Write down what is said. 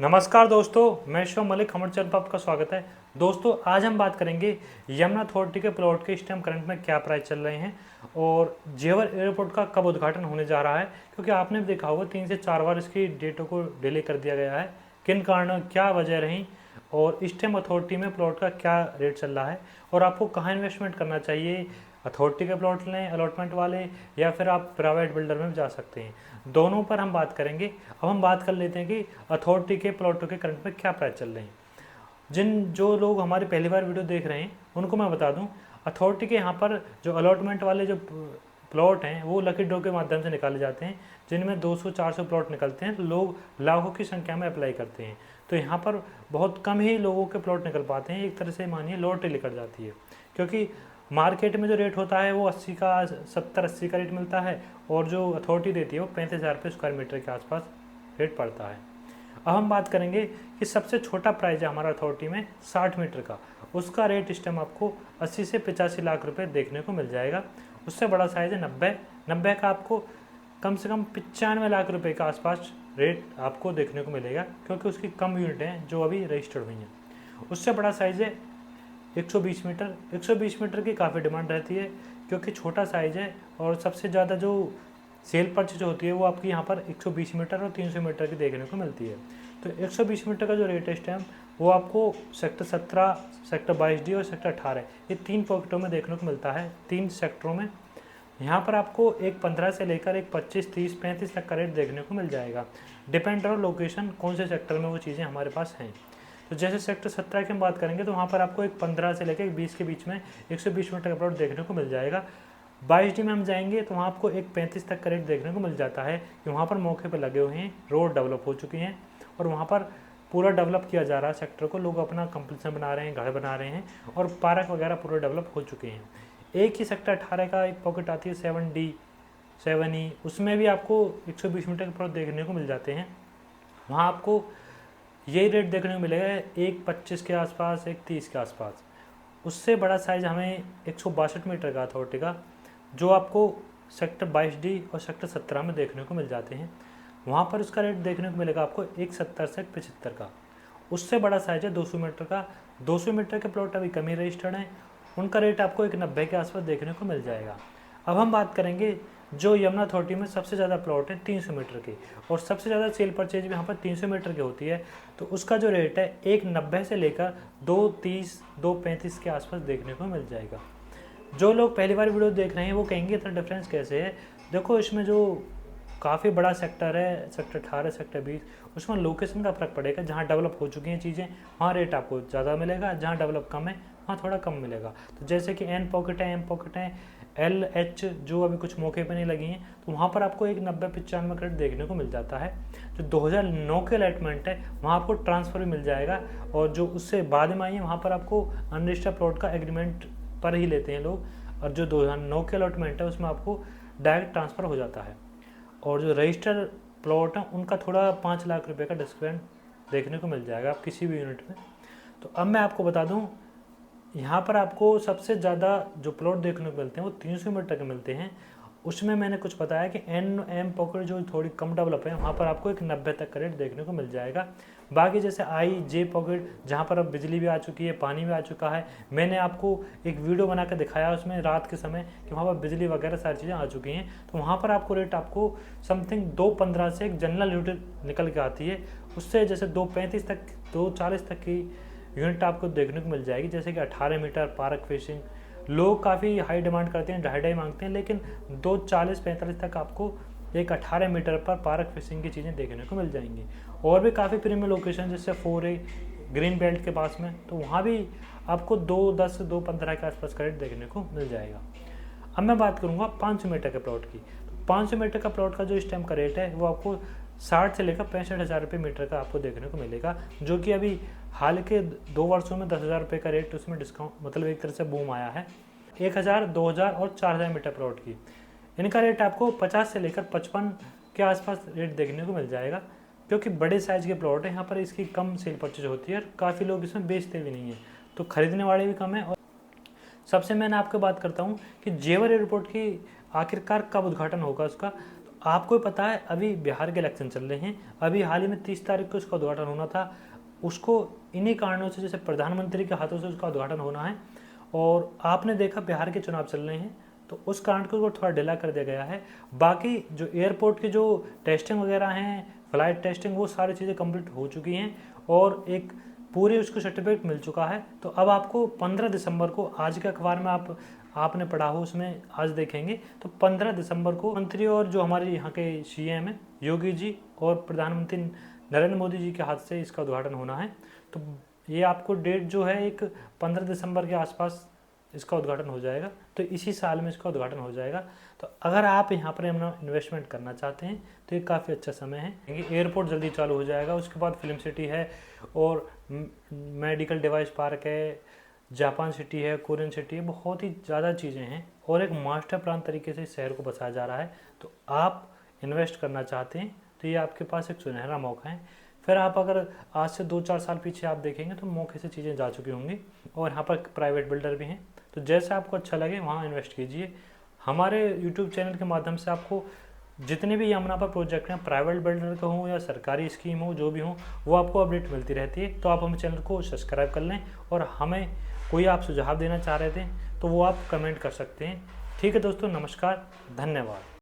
नमस्कार दोस्तों, मैं शिव मलिक हमर चैनल पर आपका स्वागत है। दोस्तों आज हम बात करेंगे यमुना अथॉरिटी के प्लॉट के इस टाइम करंट में क्या प्राइस चल रहे हैं और जेवर एयरपोर्ट का कब उद्घाटन होने जा रहा है, क्योंकि आपने भी देखा होगा 3 से 4 बार इसकी डेटों को डिले कर दिया गया है। किन कारण क्या वजह रही और इस टाइम अथॉरिटी में प्लॉट का क्या रेट चल रहा है और आपको कहाँ इन्वेस्टमेंट करना चाहिए, अथॉरिटी के प्लॉट लें अलॉटमेंट वाले या फिर आप प्राइवेट बिल्डर में भी जा सकते हैं। दोनों पर हम बात करेंगे। अब हम बात कर लेते हैं कि अथॉरिटी के प्लॉटों के करंट में क्या प्राइस चल रहे हैं। जो लोग हमारी पहली बार वीडियो देख रहे हैं उनको मैं बता दूं, अथॉरिटी के यहाँ पर जो अलॉटमेंट वाले जो प्लॉट हैं वो लकी ड्रॉ के माध्यम से निकाले जाते हैं, जिनमें 200-400 प्लॉट निकलते हैं। तो लोग लाखों की संख्या में अप्लाई करते हैं, तो यहाँ पर बहुत कम ही लोगों के प्लॉट निकल पाते हैं। एक तरह से मानिए लॉटरी निकल जाती है, क्योंकि मार्केट में जो रेट होता है वो 70-80 का रेट मिलता है और जो अथॉरिटी देती है वो 35,000 रुपये स्क्वायर मीटर के आसपास रेट पड़ता है। अब हम बात करेंगे कि सबसे छोटा प्राइस है हमारा अथॉरिटी में 60 मीटर का, उसका रेट इस टाइम आपको 80 से 85 लाख रुपए देखने को मिल जाएगा। उससे बड़ा साइज़ है 90 का, आपको कम से कम 95 लाख रुपए के आसपास रेट आपको देखने को मिलेगा, क्योंकि उसकी कम यूनिट हैं जो अभी रजिस्टर्ड हुई हैं। उससे बड़ा साइज़ है 120 मीटर। 120 मीटर की काफ़ी डिमांड रहती है, क्योंकि छोटा साइज़ है और सबसे ज़्यादा जो सेल परचेज होती है वो आपकी यहाँ पर 120 मीटर और 300 मीटर की देखने को मिलती है। तो 120 मीटर का जो रेट है इस टाइम वो आपको सेक्टर 17, सेक्टर 22D और सेक्टर 18 ये 3 पॉकेटों में देखने को मिलता है, 3 सेक्टरों में। यहाँ पर आपको एक 15 से लेकर एक 25, 30, 35 तक का रेट देखने को मिल जाएगा। डिपेंड ऑन लोकेशन, कौन से सेक्टर में वो चीज़ें हमारे पास हैं। तो जैसे सेक्टर 17 की हम बात करेंगे तो वहाँ पर आपको एक 15 से लेकर 20 के बीच में 120 मीटर का प्लॉट देखने को मिल जाएगा। 22D में हम जाएंगे तो वहाँ आपको एक 35 तक का रेट देखने को मिल जाता है, कि वहाँ पर मौके पर लगे हुए हैं, रोड डेवलप हो चुकी हैं और वहाँ पर पूरा डेवलप किया जा रहा है सेक्टर को। लोग अपना कंपटीशन बना रहे हैं, घर बना रहे हैं और पार्क वगैरह पूरे डेवलप हो चुके हैं। एक ही सेक्टर 18 का एक पॉकेट आती है 7D 7E, उसमें भी आपको 120 मीटर के प्लॉट देखने को मिल जाते हैं। वहाँ आपको यही रेट देखने को मिलेगा, एक 25 के आसपास, एक 30 के आसपास। उससे बड़ा साइज़ हमें 162 मीटर का अथॉरिटी का, जो आपको सेक्टर 22D और सेक्टर 17 में देखने को मिल जाते हैं। वहाँ पर उसका रेट देखने को मिलेगा आपको 170 से 75 का। उससे बड़ा साइज़ है 200 मीटर का। 200 मीटर के प्लॉट अभी कम ही रजिस्टर्ड हैं, उनका रेट आपको एक 90 के आसपास देखने को मिल जाएगा। अब हम बात करेंगे जो यमुना अथॉरिटी में सबसे ज़्यादा प्लॉट है 300 मीटर के, और सबसे ज़्यादा सेल परचेज भी यहाँ पर 300 मीटर की होती है। तो उसका जो रेट है 190 से लेकर 230, 235 के आसपास देखने को मिल जाएगा। जो लोग पहली बार वीडियो देख रहे हैं वो कहेंगे इतना डिफरेंस कैसे है। देखो, इसमें जो काफ़ी बड़ा सेक्टर है, सेक्टर 18, सेक्टर 20, उसमें लोकेशन का फ़र्क पड़ेगा। जहाँ डेवलप हो चुकी हैं चीज़ें वहाँ रेट आपको ज़्यादा मिलेगा, जहाँ डेवलप कम है वहाँ थोड़ा कम मिलेगा। तो जैसे कि एम पॉकेट है, LH जो अभी कुछ मौके पे नहीं लगी हैं, तो वहाँ पर आपको एक 90-95 का रेट देखने को मिल जाता है। जो 2009 के अलॉटमेंट है वहाँ आपको ट्रांसफ़र भी मिल जाएगा, और जो उससे बाद में आई है वहाँ पर आपको अनरजिस्टर्ड प्लॉट का एग्रीमेंट पर ही लेते हैं लोग, और जो 2009 के अलॉटमेंट है उसमें आपको डायरेक्ट ट्रांसफ़र हो जाता है। और जो रजिस्टर्ड प्लॉट है उनका थोड़ा 5 लाख रुपए का डिस्काउंट देखने को मिल जाएगा आप किसी भी यूनिट में। तो अब मैं आपको बता दूं, यहाँ पर आपको सबसे ज़्यादा जो प्लॉट देखने को मिलते हैं वो 300 मीटर के मिलते हैं। उसमें मैंने कुछ बताया कि NM पॉकेट जो थोड़ी कम डेवलप है वहाँ पर आपको एक 90 तक का रेट देखने को मिल जाएगा। बाकी जैसे IJ पॉकेट जहाँ पर अब बिजली भी आ चुकी है, पानी भी आ चुका है, मैंने आपको एक वीडियो बना कर दिखाया उसमें रात के समय कि वहाँ पर बिजली वगैरह सारी चीज़ें आ चुकी हैं। तो वहाँ पर आपको रेट आपको समथिंग 215 से एक जनरल यूनिट निकल के आती है, उससे जैसे 235 तक 240 तक की यूनिट आपको देखने को मिल जाएगी। जैसे कि 18 मीटर पार्क फेसिंग, लोग काफ़ी हाई डिमांड करते हैं, 2.5 मांगते हैं, लेकिन 240-45 तक आपको एक 18 मीटर पर पार्क फेसिंग की चीज़ें देखने को मिल जाएंगी। और भी काफ़ी प्रीमियम लोकेशन जैसे 4A ग्रीन बेल्ट के पास में, तो वहाँ भी आपको 210 215 के आसपास का रेट देखने को मिल जाएगा। अब मैं बात करूँगा 500 मीटर के प्लॉट की। 500 मीटर का प्लॉट का जो इस टाइम का रेट है वो आपको 60 से लेकर 65,000 रुपये मीटर का आपको देखने को मिलेगा, जो कि अभी हाल के 2 वर्षों में 10,000 रुपये का रेट उसमें डिस्काउंट, मतलब एक तरह से बूम आया है। 1,000, 2,000 और 4,000 मीटर प्लॉट की इनका रेट आपको 50 से लेकर 55 के आसपास रेट देखने को मिल जाएगा, क्योंकि बड़े साइज़ के प्लॉट है। यहाँ पर इसकी कम सेल परचेज होती है और काफ़ी लोग इसमें बेचते भी नहीं हैं, तो खरीदने वाले भी कम है। और सबसे मैंने आपको बात करता हूँ कि जेवर एयरपोर्ट की आखिरकार कब उद्घाटन होगा उसका। तो आपको पता है अभी बिहार के इलेक्शन चल रहे हैं, अभी हाल ही में 30 तारीख को उसका उद्घाटन होना था। उसको इन्हीं कारणों से, जैसे प्रधानमंत्री के हाथों से उसका उद्घाटन होना है, और आपने देखा बिहार के चुनाव चल रहे हैं तो उस कारण को वो थोड़ा डिले कर दिया गया है। बाकी जो एयरपोर्ट की जो टेस्टिंग वगैरह हैं, फ्लाइट टेस्टिंग, वो सारी चीज़ें कंप्लीट हो चुकी हैं और एक पूरे उसको सर्टिफिकेट मिल चुका है। तो अब आपको 15 दिसंबर को, आज के अखबार में आपने पढ़ा हो उसमें आज देखेंगे, तो 15 दिसंबर को मंत्री और जो हमारे यहाँ के सीएम हैं योगी जी और प्रधानमंत्री नरेंद्र मोदी जी के हाथ से इसका उद्घाटन होना है। तो ये आपको डेट जो है एक 15 दिसंबर के आसपास इसका उद्घाटन हो जाएगा, तो इसी साल में इसका उद्घाटन हो जाएगा। तो अगर आप यहाँ पर अपना इन्वेस्टमेंट करना चाहते हैं तो ये काफ़ी अच्छा समय है। एयरपोर्ट जल्दी चालू हो जाएगा, उसके बाद फिल्म सिटी है और मेडिकल डिवाइस पार्क है, जापान सिटी है, कोरियन सिटी है, बहुत ही ज़्यादा चीज़ें हैं और एक मास्टर प्लान तरीके से शहर को बसाया जा रहा है। तो आप इन्वेस्ट करना चाहते हैं तो ये आपके पास एक सुनहरा मौका है। फिर आप अगर आज से 2-4 साल पीछे आप देखेंगे तो मौके से चीज़ें जा चुकी होंगी और यहाँ पर प्राइवेट बिल्डर भी हैं। तो जैसा आपको अच्छा लगे वहाँ इन्वेस्ट कीजिए। हमारे यूट्यूब चैनल के माध्यम से आपको जितने भी यमुना पर प्रोजेक्ट हैं, प्राइवेट बिल्डर का हो या सरकारी स्कीम हो, जो भी हो, वो आपको अपडेट मिलती रहती है। तो आप हमें चैनल को सब्सक्राइब कर लें और हमें कोई आप सुझाव देना चाह रहे थे तो वो आप कमेंट कर सकते हैं। ठीक है दोस्तों, नमस्कार, धन्यवाद।